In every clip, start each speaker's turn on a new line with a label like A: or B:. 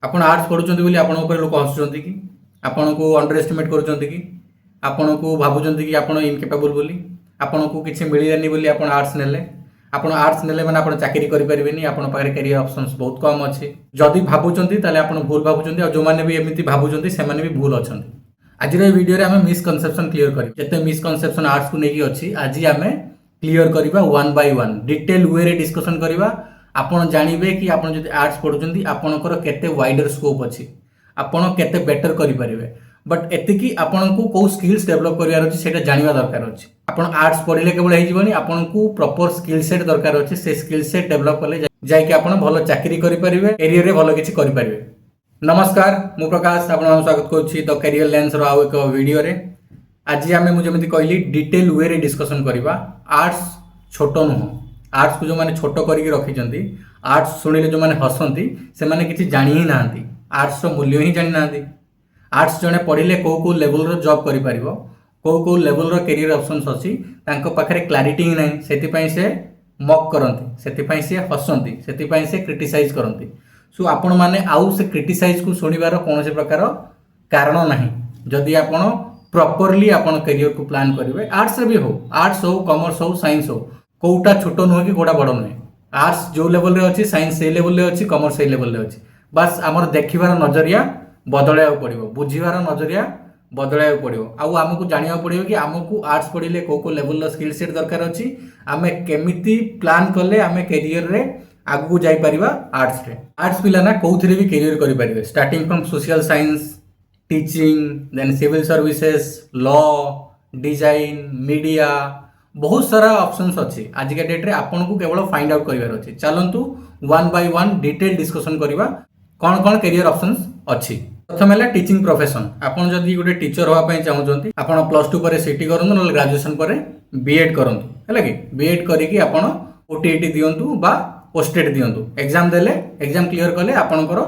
A: ଆପଣ ଆର୍ट्ସ ପଢୁଛନ୍ତି ବୋଲି ଆପଣଙ୍କ ଉପରେ ଲୋକ ହସୁଛନ୍ତି କି? ଆପଣଙ୍କୁ ଅଣ୍ଡର ଏଷ୍ଟିମେଟ୍ କରୁଛନ୍ତି କି? ଆପଣଙ୍କୁ ଭାବୁଛନ୍ତି କି ଆପଣ ଇନକେପାବୁଲ ବୋଲି? ଆପଣଙ୍କୁ କିଛି ମିଳିଲାନି ବୋଲି ଆପଣ ଆର୍ଟ୍ସ ନେଲେ? ଆପଣ ଆର୍ଟ୍ସ ନେଲେ ମାନେ ଆପଣ ଚାକିରି କରିପାରିବେନି, ଆପଣଙ୍କ ପାଖରେ କ୍ୟାରିୟର ଅପସନ୍ସ ବହୁତ କମ୍ ଅଛି। ଯଦି ଭାବୁଛନ୍ତି ତାହେଲେ ଆପଣ ଭୁଲ ଭାବୁଛନ୍ତି, ଆଉ ଯେଉଁମାନେ ବି ଏମିତି ଭାବୁଛନ୍ତି ସେମାନେ ବି ଭୁଲ ଅଛନ୍ତି। ଆଜିର এই ভিডিওରେ ଆମେ ମିସକନସେପସନ୍ କ୍ଲିୟର କରିବୁ। ଯେତେ ମିସକନସେପସନ୍ ଆର୍ଟ୍ସକୁ ନେଇକି ଅଛି ଆଜି ଆମେ କ୍ଲିୟର କରିବା ୱାନ୍ ବାଇ ୱାନ୍, ଡିଟେଲ ୱେରେ ଡିସ୍କସନ୍ କରିବା। ଆପଣ ଜାଣିବେ କି ଆପଣ ଯଦି ଆର୍ଟ୍ସ ପଢୁଛନ୍ତି ଆପଣଙ୍କର କେତେ ୱାଇଡର ସ୍କୋପ୍ ଅଛି, ଆପଣ କେତେ ବେଟର କରିପାରିବେ। ବଟ୍ ଏତିକି ଆପଣଙ୍କୁ କେଉଁ ସ୍କିଲ୍ସ ଡେଭଲପ କରିବାର ଅଛି ସେଇଟା ଜାଣିବା ଦରକାର ଅଛି। ଆପଣ ଆର୍ଟ୍ସ ପଢିଲେ କେବଳ ହେଇଯିବନି, ଆପଣଙ୍କୁ ପ୍ରପର ସ୍କିଲ୍ ସେଟ୍ ଦରକାର ଅଛି। ସେ ସ୍କିଲ୍ ସେଟ୍ ଡେଭଲପ କଲେ ଯାଇକି ଆପଣ ଭଲ ଚାକିରି କରିପାରିବେ, କ୍ୟାରିୟରରେ ଭଲ କିଛି କରିପାରିବେ। नमस्कार मु प्रकाश आपन स्वागत करुच्ची द कैरियर लेंस रो आउ एक वीडियो रे। आज आम मुझे कहली डिटेल वे रे डिस्कसन करवा। आर्ट्स छोट नुह, आर्ट्स को जो मैंने छोट करके रखी, आर्ट्स शुणिले जो मैंने हसती से मैंने किसी जानी ही ना, आर्ट्स रो मूल्य ही जानी ना। आर्ट्स जड़े पढ़ले कौ कौ लेवल रो जॉब करि परिबो, कौ कौ लेवल रो कैरियर ऑप्शंस अछि तांको पाखरे क्लैरिटी ही नहीं, सेति से मॉक करती, सेति से हसती, सेति से क्रिटिसाइज करती। सो आपण मैंने आउ से क्रिटिसाइज को शुणिबार कौन से प्रकार कारण नहीं। जदि आपण प्रॉपरली आपण करियर को प्लान करेंगे, आर्ट्स भी हो, आर्ट्स हो, कॉमर्स हो, साइंस हो, कोटा छोट नुह कि कोटा बड़ नुहे। आर्ट्स जो लेवल रे अच्छी, साइंस से लेवल रे अच्छी, कॉमर्स से लेवल रे अच्छी। बस आमर देखिबार नजरिया बदलाया पड़ो, बुझीबार नजरिया बदलाया पड़ो। आमको जाना पड़ो कि आमको आर्ट्स पढ़ले कौ कौ लेवल स्किल सेट दरकार अच्छी, आम केमिति प्लान कले आम कैरियर रे आगू जापर। आर्ट्स रे आर्ट्स पिला ना कौन भी कैरियर करेंगे, starting from social science, teaching, then civil services, law, design, media, बहुत सारा ऑप्शंस अच्छी। आज के डेट रे आपन को केवल फाइंड आउट करिवार अच्छी। चलतु one by one detail discussion करवा कौन कौन कैरियर ऑप्शंस अच्छी। प्रथम है टीचिंग प्रोफेशन। आपन जदि गोटे टीचर होगा चाहते आपन प्लस टू पर सीटी करूँ ना ग्रेजुएशन पर बीएड करूँ है कि बीएड करके आपन ओटीईटी दिंतु बा पोस्टेड दिंतु, एग्जाम देले, एग्जाम क्लियर कले आपनकर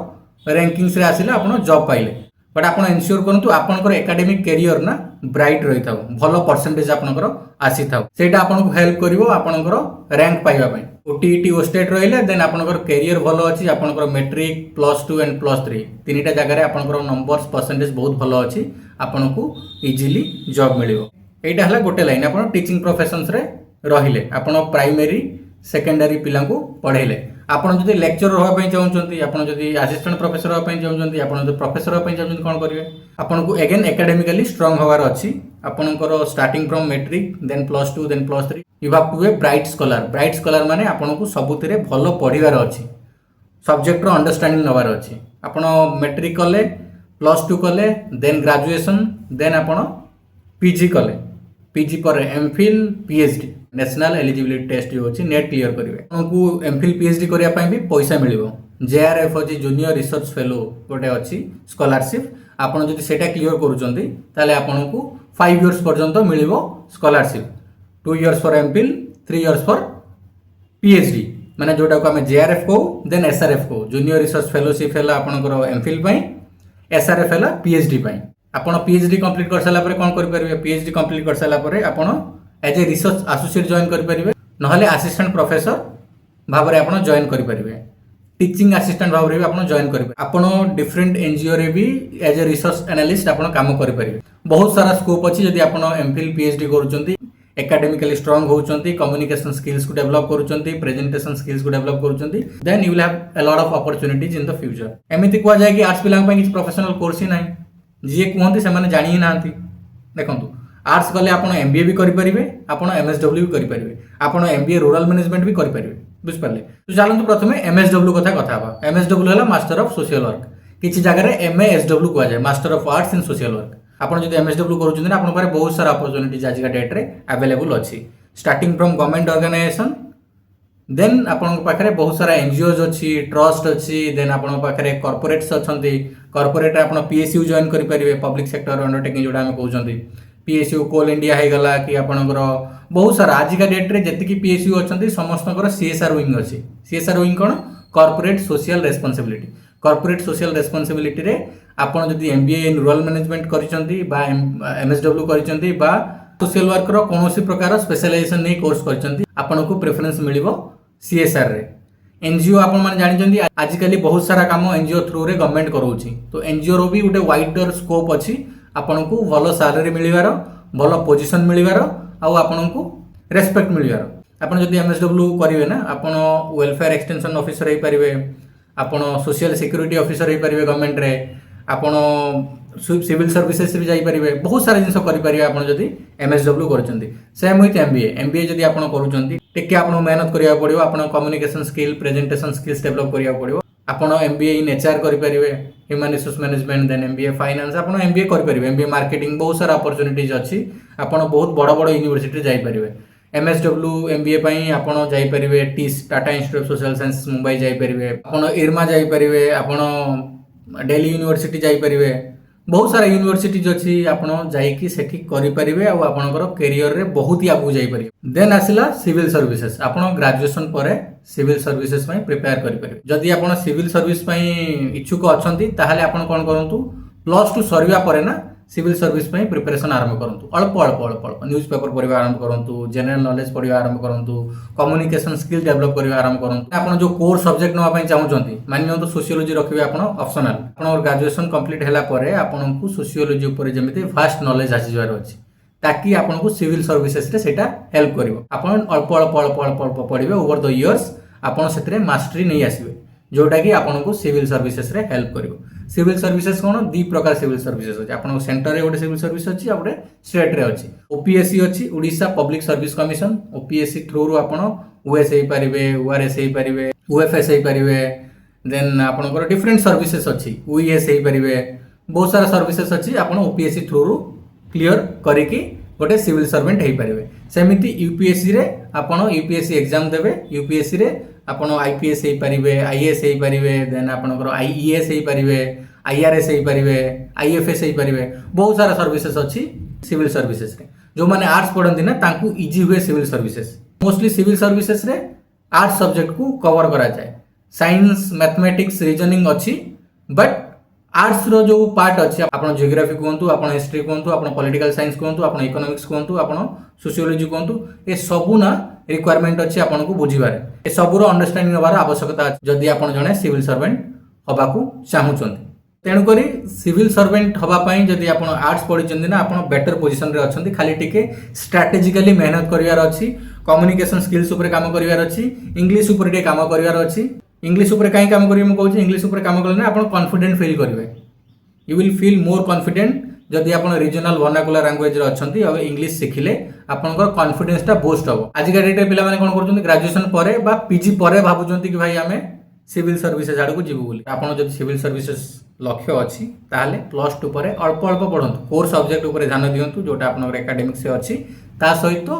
A: रैंकिंग्स रे आसिले आपन जॉब पाइले। बट आपन एनश्योर करंतु आपनकर एकेडमिक कैरियर ना ब्राइट रही था, भलो परसेंटेज आपनकर आसी था, सेटा आपनको हेल्प करिवो आपनकर रैंक पाइबा पई। ओटीईटी ओस्टेट रहिले देन आपनकर कैरियर भलो अछि, आपनकर मैट्रिक, प्लस 2 एंड प्लस 3 तीनटा जगह रे आपनकर नंबर्स परसेंटेज बहुत भलो अछि, आपनको इजीली जॉब मिलिवो। एटा हला गोटे लाइन। आपन टीचिंग प्रोफेशंस रे रहिले, आपन प्राइमरी सेकेंडरी पिला को पढ़ेले। आपन जदि लेक्चरर होगा चाहते, आपन जदि असिस्टेंट प्रोफेसर होगा चाहते, आपन जदि प्रोफेसर होगा चाहते कौन करेंगे, आपन को अगेन एकेडमिकली स्ट्रांग होवार अच्छी। आपनकर starting from matric then plus 2 then plus 3 you have to be bright scholar. Bright scholar माने आपन को सबुतिरे भलो पढ़िबार अच्छी, सब्जेक्ट रो अंडरस्टैंडिंग नवार अच्छी। आपन मैट्रिक कले, प्लस 2 कले, देन ग्रेजुएशन, देन आपन पीजी कले, पीजी पर MPhil, PhD, national eligibility test जो अच्छी नेट क्लियर करेंगे। आपको एमफिल पीएचडी करने भी पैसा मिल, जेआरएफ अच्छी जूनियर रिसर्च फेलो गोटे अच्छी स्कॉलरशिप। आपन जदि सेटा क्लियर करूछंती ताले आपनको 5 इयर्स पर्यंत मिलिबो scholarship, 2 years for MPhil, 3 years for PhD, माने जोटा को हमें जेआरएफ को देन एसआरएफ को, जूनियर रिसर्च फेलोशिप है आपनकर एमफिल पई, एसआरएफ है पीएचडी पई। आपन पीएचडी कंप्लीट कर साला परे कोन कर परिबे, पीएचडी कंप्लीट कर साला परे आपन as a research associate join कर परिबे, नहले असिस्टेंट प्रोफेसर भाबरे आपन जॉइन कर परिबे, टीचिंग असिस्टेंट भाबरे भी आपन जॉइन करिबे। आपन डिफरेंट एनजीओ रे भी एज ए रिसर्च एनालिस्ट आपन काम कर परिबे। बहुत सारा स्कोप अछि जदि आपन एमफिल पीएचडी करूचंती, एकेडमिकली स्ट्रांग होउचंती, कम्युनिकेशन स्किल्स को डेवलप करूचंती, प्रेजेंटेशन स्किल्स को डेवलप करूचंती, then you will have a lot of opportunities in the future. एमिति कुआ जाय कि आर्ट्स पिलांग पई किछ प्रोफेशनल कोर्स ही नाही, जी कहते से जानी ही ना। देखो आर्ट्स कले आप एमबीए भी करेंगे, आप एमएसडब्ल्यू भी करेंगे, आप एमबीए रूरल मैनेजमेंट भी करेंगे, बुझिपारे। तो चलते प्रथम एमएसडब्ल्यू कथा। एमएसडब्ल्यू है मास्टर ऑफ सोशल वर्क, किसी जगह एमएएसडब्ल्यू कहुए, master of arts in social work. आप जो एमएसडब्ल्यू करें आप बहुत सारा अपॉर्चुनिटीज आज का डेट रे अवेलेबल अच्छी, starting from government organisation, then आपन पाखरे बहुत सारा एनजीओज अच्छी, ट्रस्ट अच्छी, देन आपन पाखरे कॉर्पोरेट्स अच्छी। कॉर्पोरेट आपन पीएसयू जॉइन करि परिबे, पब्लिक सेक्टर अंडरटेकिंग जोटा हम कहउछंती, पीएसयू कोल इंडिया है गला कि आपनकर बहुत सारा आज का डेट रे जति कि पीएसयू अच्छी समस्तकर सीएसआर विंग अच्छी। सीएसआर विंग कौन, corporate social responsibility. Corporate social responsibility रे आपन जदि एमबीए इन रूरल मैनेजमेंट करिसंती बा एमएसडब्ल्यू करिसंती बा सोशल वर्क रो कोनोसी प्रकार स्पेशलाइजेशन नै कोर्स करिसंती, आपन को प्रेफरेंस मिलिबो सीएसआर रे। एनजीओ आपण माने जानिचंदी आजिकली बहुत सारा काम एनजीओ थ्रू रे गवर्नमेंट करोउची तो एनजीओ रो भी गोटे वाइडर स्कोप अछि आपन को भलो सैलरी मिलिवार भलो पोजीशन मिलिवार आ आपन को रेस्पेक्ट मिलिवार आपन जदी एमएसडब्ल्यू करिवे ना आपन वेलफेयर एक्सटेंशन ऑफिसर हे परिवे आपन सोशल सिक्योरिटी ऑफिसर हे परिवे गवर्नमेंट रे आपन सिविल सर्विसेस भी जाई परिवे बहुत सारा जिंस करि परिवे आपन जदी एमएसडब्ल्यू करचंदी सेम विथ एमबीए जदी आपन करूचंदी टिके आपन मेहनत करिया पड़िबो आपन communication skill presentation skills develop करिया पड़िबो आपन एमबीए इन एचआर करि परिवे human resource management then MBA finance आपन एमबीए करि परिवे एमबीए मार्केटिंग बहुत सारा अपॉर्चुनिटीज अछि आपन बहुत बड़ बड़ यूनिवर्सिटी रे जाई परिवे एमएसडब्ल्यू एमबीए पई आपन जाई परिवे टीस Tata institute of social science Mumbai जाई परिवे आपन इरमा जाई परिवे आपन दिल्ली यूनिवर्सिटी जाई परिवे बहुत सारा यूनिवर्सिटीज अच्छी आपन जाइकी सेठी करि परिवे आ आपनकर करियर रे बहुत ही आगु जाई परिवे देन आसिला सिविल सर्विसेज आपन ग्रेजुएशन परे सिविल सर्विसेज पई प्रिपेयर करि परिवे जदि आपन सिविल सर्विस पई इच्छुक अछंती ताहाले आपन कोन करंतु +2 सरिया परे ना सिविल सर्विस पई प्रिपरेशन आरंभ करंतु अल्प अल्प अल्प अल्प न्यूज़पेपर पढिबा आरंभ करंतु जनरल नॉलेज पढिबा आरंभ करंतु कम्युनिकेशन स्किल डेवलप करिबा आरंभ करंतु आपन जो कोर सब्जेक्ट नवा पई चाहउचंती मानियंतु सोशियोलॉजी रखिबे आपन ऑप्शनल आपन ग्रेजुएशन कंप्लीट हैला परे आपन को सोशियोलॉजी ऊपर जेमिति फास्ट नॉलेज आसी जवार अछि ताकि आपन को सिविल सर्विसेज रे सेटा हेल्प करिवो आपन अल्प अल्प अल्प अल्प अल्प पढिबे ओवर द इयर्स आपन सेतरे मास्टरी नै आसीबे जोटा कि आपन को सिविल सर्विसेज रे हेल्प करिवो सिविल सर्विसेज कोन दी प्रकार सिविल सर्विसेज अछि आपन सेंटर रे गोटे सिविल सर्विस अछि आ गोटे स्टेट रे अछि ओपीएससी अछि Odisha public service commission OPSC through रो आपन ओएस हे परिबे ओआरएस हे परिबे ओएफएस हे परिबे देन आपन को डिफरेंट सर्विसेज अछि ओईएस हे परिबे बहुत सारा सर्विसेज अछि आपन ओपीएससी थ्रू रो क्लियर करिकि गोटे सिविल सर्वेंट हे परिबे सेमिति यूपीएससी रे आपन यूपीएससी एग्जाम देबे यूपीएससी रे आपन आईपीएस हे परिबे आईएएस हे परिबे देन आपन को आईईएस हे परिबे आईआरएस हे परिबे आईएफएस हे परिबे बहुत सारा सर्विसेज अछि सिविल सर्विसेज रे जो माने आर्ट्स पढंती ना तांकू इजी हुए civil services mostly civil services रे आर्ट्स सब्जेक्ट को कवर करा जाय साइंस मैथमेटिक्स रीजनिंग अछि बट आर्ट्स रो जो पार्ट अछि आपन ज्योग्राफी कोंतु आपन हिस्ट्री कोंतु आपन पॉलिटिकल साइंस कोंतु आपन इकोनॉमिक्स कोंतु आपन सोशियोलॉजी कोंतु ए सबु ना रिक्वायरमेंट अछि आपन को बुझिबारे ए सबु रो अंडरस्टैंडिंग होबार आवश्यकता अछि जदि आपन जने सिविल सर्वेंट हबाकू चाहुचंती तेणु करी सिविल सर्वेंट हवा पई जदि आपन आर्ट्स पढिचंदी ना आपन बेटर पोजीशन रे अछंती खाली टिके स्ट्रेटेजिकली मेहनत करिवार अछि कम्युनिकेशन स्किल्स ऊपर काम करिवार अछि इंग्लिश ऊपर टे काम करिवार अछि इंग्लिश ऊपर काई काम करिवे म कहू इंग्लिश ऊपर काम करले आपन कॉन्फिडेंट फील करिवे you will feel more confident जदि आपन रीजनल वर्नाकुलर लैंग्वेज रे अछंती अब इंग्लिश सिखिले आपनकर कॉन्फिडेंस ता बूस्ट हो आज का डेट रे पिला माने कोन करछंती ग्रेजुएशन परे बा पीजी परे भाबुचंती कि भाई हमें सिविल सर्विसेज आड़ को जीवु बोली आपन जदि सिविल सर्विसेज लक्ष्य अछि ताले +2 परे अल्प अल्प पढंतु कोर सब्जेक्ट ऊपर ध्यान दियंतु जोटा आपनकर एकेडमिक से अछि ता सहित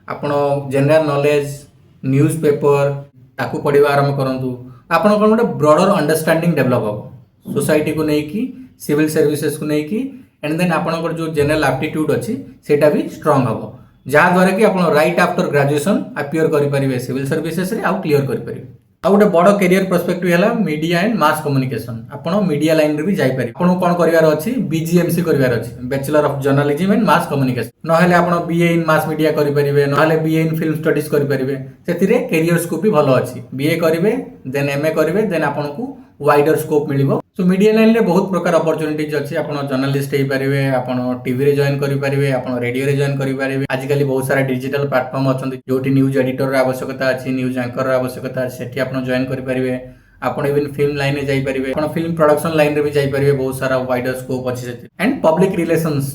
A: आपन जनरल नॉलेज न्यूज़ पेपर ताकू पढिबा आरंभ करंतु आपन कोन गोटे ब्रॉडर अंडरस्टैंडिंग डेवलप हो सोसाइटी को नै कि सिविल सर्विसेज को नै कि एंड देन आपन जो जनरल एप्टीट्यूड अछि सेटा भी स्ट्रांग हो जहा द्वारा कि आपन राइट आफ्टर ग्रेजुएशन अपीयर करि परिबे सिविल सर्विसेज रे आ क्लियर करि परिबे आ गोटे बड़ कैरियर पर्सपेक्टिव हैला मीडिया एंड मास कम्युनिकेशन आपन मीडिया लाइन रे भी जाई पारि आपन कोन करिवार अछि बीजीएमसी करिवार अछि bachelor of journalism and mass communication नहले आपन बीए इन मास मीडिया करि परिबे नहले बीए इन फिल्म स्टडीज करि परिबे सेतिरे कैरियर स्कोप भी भलो अछि बीए करिवे देन एमए करिवे देन आपन को वाइडर स्कोप मिलिबो सो मीडिया लाइन रे बहुत प्रकार अपॉर्चुनिटीज अछि आपन जर्नलिस्ट हे परिबे आपन टीवी रे जॉइन करि परिबे आपन रेडियो रे जॉइन करि परिबे आजिकली बहुत सारा डिजिटल प्लेटफॉर्म अछंती जोठी न्यूज एडिटर रे आवश्यकता अछि न्यूज एंकर रे आवश्यकता अछि सेठी आपन जॉइन करि परिबे आपन इवन फिल्म लाइन रे जाई परिबे आपन फिल्म प्रोडक्शन लाइन रे भी जाई परिबे बहुत सारा वाइडर स्कोप अछि सेठी and public relations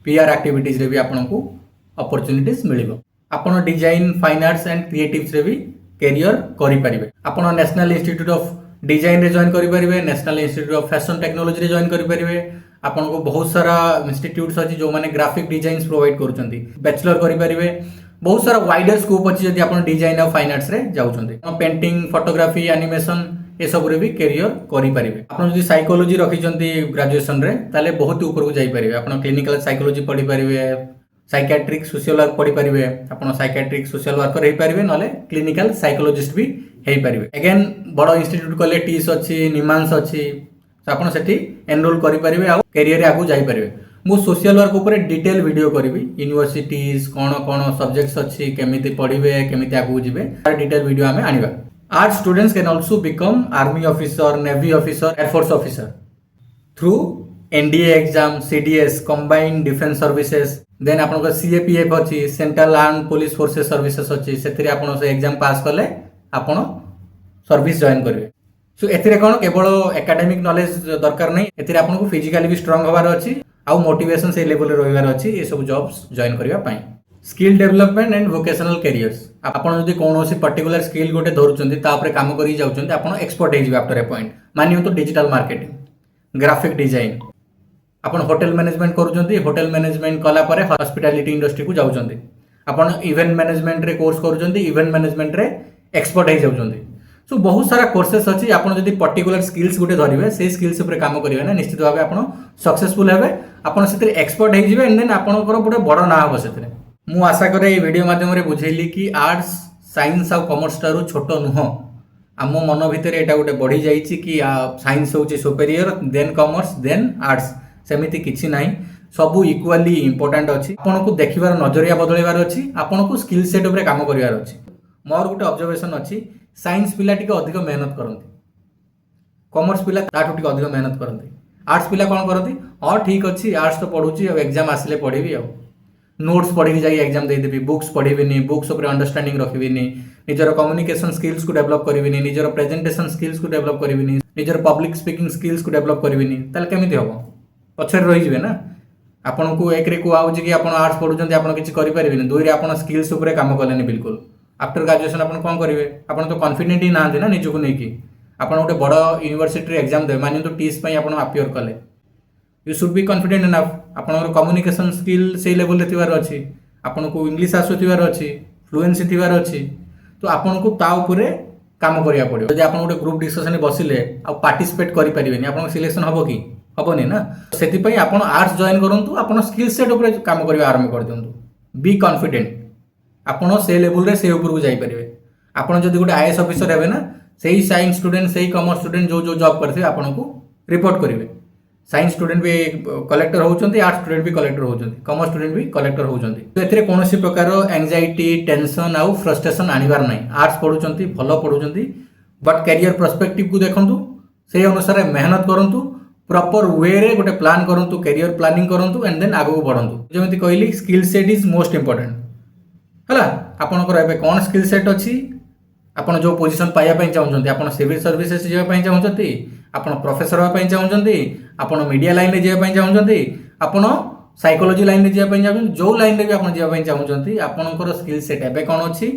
A: PR activities रे भी आपन को अपॉर्चुनिटीज मिलिबो आपन design fine arts and creatives रे भी कैरियर करि परिबे आपन नेशनल इंस्टीट्यूट ऑफ डिजाइन रे जॉइन करि परिबे national institute of fashion technology रे जॉइन करि परिबे आपन को बहुत सारा इंस्टीट्यूट्स अछि जो माने ग्राफिक डिजाइन्स प्रोवाइड करूचंती बैचलर करि परिबे बहुत सारा वाइडर स्कोप अछि जदि आपन डिजाइन और फाइन आर्ट्स रे जाउचंती पेंटिंग फोटोग्राफी एनिमेशन ए सब रे भी कैरियर करि परिबे आपन जदि साइकोलॉजी रखिचंती ग्रेजुएशन रे ताले बहुत ऊपर को जाई परिबे आपन क्लिनिकल साइकोलॉजी पढि परिबे साइकियाट्रिक सोशल वर्क पढि परिबे आपन साइकियाट्रिक सोशल वर्कर हे परिबे नले क्लिनिकल साइकोलॉजिस्ट भी हे परिबे अगेन बड़ इंस्टीट्यूट कले टीस अछि निमांस अछि तो आपन सेठी एनरोल करि परिबे आ कैरियर रे आगु जाई परिबे मु सोशल वर्क ऊपर डिटेल वीडियो करबी यूनिवर्सिटीज कोन कोन सब्जेक्ट्स अछि केमिति पढिबे केमिति आगु जिबे डिटेल वीडियो हमें आनिबा Art students can also become army officer, navy officer, air force officer through NDA exam, CDS, combined defense services. Then आपन CAPF अच्छी central arm police forces services अच्छी से आपन से एग्जाम पास कले आपन सर्विस जॉइन करेंगे. सो एथिरे कोन केवल एकेडमिक नॉलेज दरकार नहीं, एथिरे आपन को फिजिकली भी स्ट्रांग होबार अछि आउ मोटिवेशन से लेवल रे रहिबार अछि ए सब जॉब्स जॉइन करिया पई. Skill development and vocational carriers. आपन जदि कोनोसी पर्टिकुलर स्किल गोटे धरुचंती ता ऊपर काम करि जाउचंती आपन expert hey जिवे after a point. मानियो तो डिजिटल मार्केटिंग, ग्राफिक डिजाइन, आपन होटल मैनेजमेंट करूचंती, होटल मैनेजमेंट कला परे हॉस्पिटैलिटी इंडस्ट्री को जाउचंती. आपन इवेंट मैनेजमेंट रे कोर्स करूचंती, इवेंट मैनेजमेंट रे एक्सपर्ट हे जाउचंती. सो बहुत सारा कोर्सेस अच्छी. आपन जदि पर्टिकुलर स्किल्स गोटे धरिवे से स्किल्स ऊपर काम करिवे ना निश्चित भाबे आपन सक्सेसफुल हेबे, आपन सेते एक्सपर्ट हे जिवे एंड देन आपनकर गोटे बड़ ना हो सेते. मु आशा करे ए वीडियो माध्यम रे बुझेली कि आर्ट्स साइंस आ कॉमर्स टारू छोट नुह. आम मन भितर एटा गोटे बढ़ी जाइछि कि साइंस होउछि superior then commerce then arts. सेमिति किछि नाही, सबू इक्वाली इंपोर्टेंट अछि. आपन को देखिबार नजरिया बदलैबार अछि, आपन को स्किल सेट ऊपर काम करिवार अछि. मोर गोटे ऑब्जर्वेशन अछि, साइंस पिला टिके अधिक मेहनत करती, कॉमर्स पिला ताठू टिके अधिक मेहनत करती. आर्ट्स पिला कौन करती, हाँ ठीक अच्छी आर्ट्स तो पढ़ुची एग्जाम आसिले पढ़ी आ नोट्स पढ़ी जाए एग्जाम देदेवी, बुक्स पढ़ी, बुक्स उपर अंडरस्टैंडिंग रखी, निजर कम्युनिकेशन स्किल्स को डेवलप करी, निजर प्रेजेंटेशन स्किल्स को डेवलप करी, निजर पब्लिक स्पीकिंग स्किल्स को डेवलप करी, ताले केमिति हम पछरे रही ना. आपन को एक रे कहूँ कि आप आर्ट्स पढ़ुं आप किसी करें, दुई रे आप स्किल्स उपर काम कले बिल्कुल. आफ्टर ग्रेजुएशन आप कौन करेंगे, आप तो कॉन्फिडेंट ही ना ना निजक नहीं. आप गोटे बड़ यूनिवर्सिटी एग्जाम देवे मानि तो टीस आप अपियर कले, you should be confident enough. आपन कम्युनिकेशन स्किल से लेवल थिबार अछि, आपन को इंग्लिश आसुथिबार अछि, फ्लुएंसी थिबार अछि, तो आपन को ता ऊपर काम करिया पड़ियो. जदि आपन गोटे ग्रुप डिस्कशन रे बसिले आ पार्टिसिपेट करि परिबेनी, आपन सिलेक्शन हबो कि हबोनी ना. सेति पई आपन आर्ट्स जॉइन करंतु, आपन स्किल सेट ऊपर काम करिया आरंभ कर दियंतु. बी कॉन्फिडेंट, आपन से लेवल रे से ऊपर को जाई परिबे. आपन जदि गोटे आईएएस ऑफिसर हेबे ना, सेही साइंस स्टूडेंट सेही कॉमर्स स्टूडेंट जो जो जॉब करथिबे आपन को रिपोर्ट करिवे. साइंस स्टूडेंट भी कलेक्टर होउचंती, आर्ट्स स्टूडेंट भी कलेक्टर होउचंती, कॉमर्स स्टूडेंट भी कलेक्टर होउचंती. तो एथिरे कोनोसी प्रकार एंजाइटी टेंशन आउ फ्रस्ट्रेशन आनिबार नै. आर्ट्स पढुचंती, भलो पढुचंती, बट कैरियर पर्सपेक्टिव को देखंतु, सेही अनुसार मेहनत करंतु, प्रॉपर वे रे गोटे प्लान करंतु, कैरियर प्लानिंग करंतु एंड देन आगो बढ़ंतु. जेमिति कहली skill set is most important हला. आपनकर एबे कोन स्किल सेट अछि, आपन जो पोजीशन पाइया पई चाहउचंती, आपन सिविल सर्विसेज जेबा पई चाहउचंती, आपन प्रोफेसर होबा पई चाहउचंती, आपन मीडिया लाइन रे जेबा पई चाहउचंती, आपन साइकोलॉजी लाइन रे जेबा पई चाहउचंती, जो लाइन रे भी आपन जेबा पई चाहउचंती, आपनकर स्किल सेट एबे कोन अछि,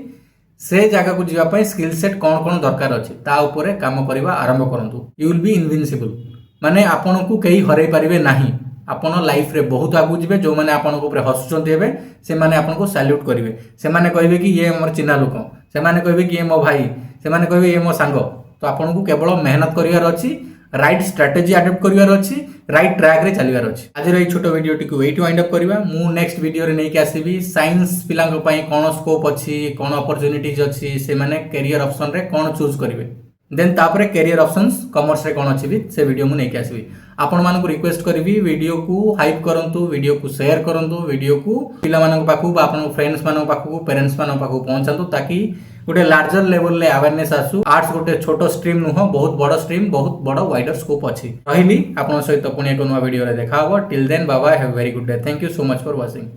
A: से जगह को जेबा पई स्किल सेट कोन कोन दरकार अछि ता ऊपर काम करबा आरंभ करंतु. You will be invincible. माने आपन को केही हरै परिबे नाही. आपन लाइफ रे बहुत आगु जिवे. जो माने आपन को ऊपर हसुचंती हेबे से माने आपन को सैल्यूट करिवे. से माने कहबे कि ये हमर चिन्हा लोक, से माने कहबे कि ये मो भाई, से माने कहबे ये मो सांग. तो आपन को केवल मेहनत करिवार अछि, राइट स्ट्रेटजी अडॉप्ट करिवार अछि, राइट ट्रैक रे चलिवार अछि. आज रे छोटो वीडियो टिकु एठी वाइंड अप करबा. मु नेक्स्ट वीडियो रे नै के आसीबी साइंस पिलांग पई कोन स्कोप अछि, कोन अपॉर्चुनिटीज अछि, से माने करियर ऑप्शन रे कोन चूज करिवे. देन तापरे करियर ऑप्शंस कॉमर्स रे कोन अछि भी से वीडियो मु नै के आसीबी. आपण मान को रिक्वेस्ट करबी वीडियो को हाइप करंतु, वीडियो को शेयर करंतु, वीडियो को पिला मान पाखु बा आपन फ्रेंड्स मान पाखु, पेरेंट्स मान पाखु पहुंचांतु, ताकि गोटे लार्जर लेवल ले अवेयरनेस आसु. आर्ट्स गोटे छोटो स्ट्रीम नुह, बहुत बड़ स्ट्रीम, बहुत बड़ वाइडर स्कोप अछि. रहिली आपण सहित पुणी एक नवा वीडियो रे देखा हो. Till then bye bye, have very good day. Thank you so much for watching.